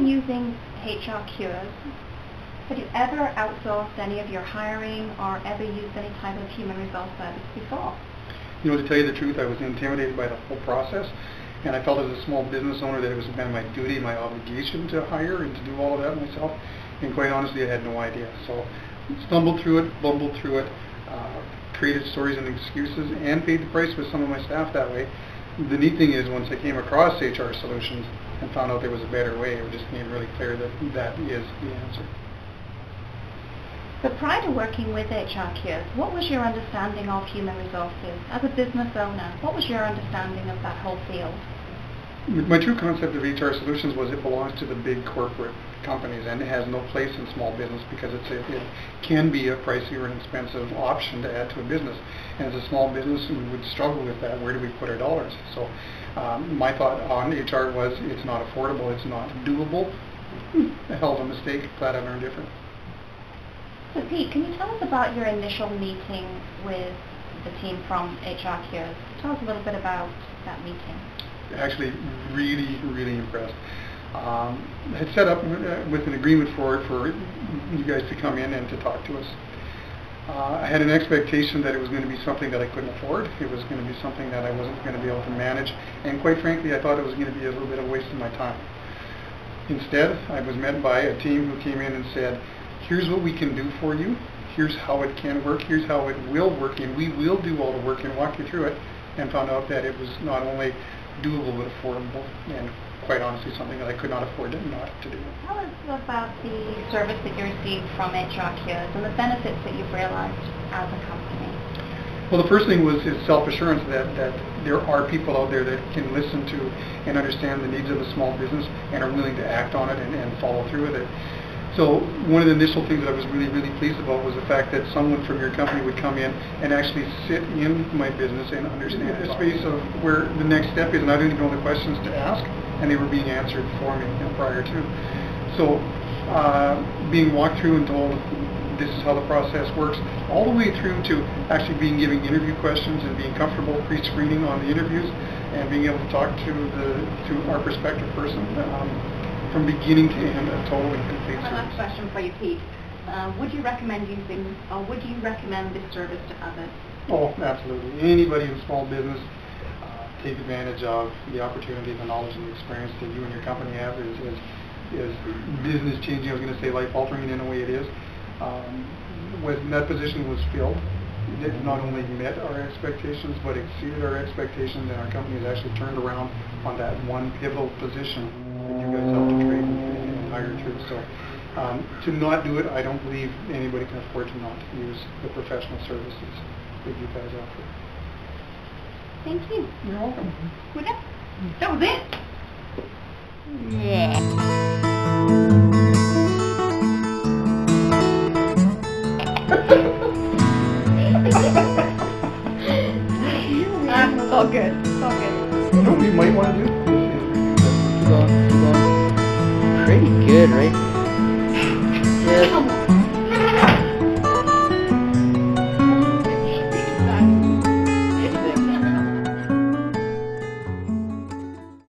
using HR Cures, have you ever outsourced any of your hiring or ever used any type of human resource service before? You know, to tell you the truth, I was intimidated by the whole process, and I felt as a small business owner that it was kind of my duty, my obligation to hire and to do all of that myself, and quite honestly, I had no idea. So, stumbled through it, bumbled through it, created stories and excuses, and paid the price with some of my staff that way. The neat thing is, once I came across HR Solutions and found out there was a better way, it just became really clear that that is the answer. But prior to working with HR Cures, what was your understanding of human resources? As a business owner, what was your understanding of that whole field? My true concept of HR Solutions was it belongs to the big corporate companies and it has no place in small business because it can be a pricey or an expensive option to add to a business. And as a small business, we would struggle with that. Where do we put our dollars? So my thought on HR was it's not affordable, it's not doable. A hell of a mistake, glad I learned different. So Pete, can you tell us about your initial meeting with the team from HR Cures? Tell us a little bit about that meeting. Actually, really impressed. I had set up with an agreement for you guys to come in and to talk to us. I had an expectation that it was going to be something that I couldn't afford. It was going to be something that I wasn't going to be able to manage. And quite frankly, I thought it was going to be a little bit of a waste of my time. Instead, I was met by a team who came in and said, here's what we can do for you, here's how it can work, here's how it will work, and we will do all the work and walk you through it, and found out that it was not only doable but affordable, and quite honestly something that I could not afford not to do. Tell us about the service that you received from HR Cures and the benefits that you've realized as a company. Well, the first thing was self-assurance that there are people out there that can listen to and understand the needs of a small business and are willing to act on it and follow through with it. So one of the initial things that I was really pleased about was the fact that someone from your company would come in and actually sit in my business and understand the space of where the next step is, and I didn't even know the questions to ask, and they were being answered for me prior to. So being walked through and told this is how the process works, all the way through to actually being given interview questions and being comfortable pre-screening on the interviews and being able to talk to our prospective person. From beginning to end, a totally complete service. My last question for you, Pete. Would you recommend using, or would you recommend this service to others? Oh, absolutely. Anybody in small business, take advantage of the opportunity, the knowledge, and the experience that you and your company have is business changing. I was going to say life altering in a way it is. When that position was filled, it not only met our expectations, but exceeded our expectations, and our company has actually turned around on that one pivotal position that you guys helped to trade and hire through. So to not do it, I don't believe anybody can afford to not use the professional services that you guys offer. Thank you. You're welcome. Good. That was it. It's all good. It's all good. You know what you might want to do? Pretty good, right? Yes.